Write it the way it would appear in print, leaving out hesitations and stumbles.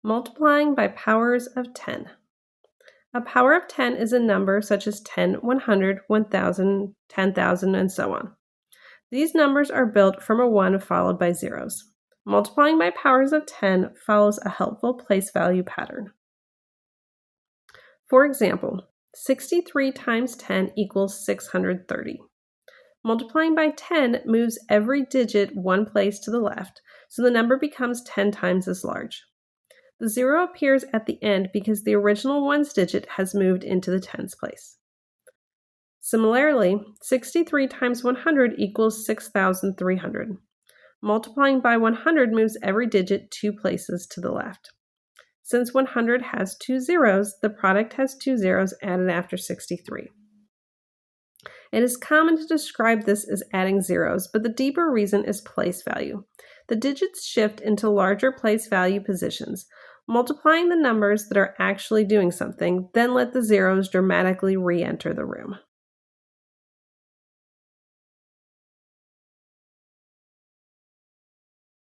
Multiplying by powers of 10. A power of 10 is a number such as 10, 100, 1000, 10,000, and so on. These numbers are built from a 1 followed by zeros. Multiplying by powers of 10 follows a helpful place value pattern. For example, 63 times 10 equals 630. Multiplying by 10 moves every digit one place to the left, so the number becomes 10 times as large. The 0 appears at the end because the original ones digit has moved into the tens place. Similarly, 63 times 100 equals 6,300. Multiplying by 100 moves every digit 2 places to the left. Since 100 has 2 zeros, the product has 2 zeros added after 63. It is common to describe this as adding zeros, but the deeper reason is place value. The digits shift into larger place value positions, multiplying the numbers that are actually doing something, then let the zeros dramatically re-enter the room.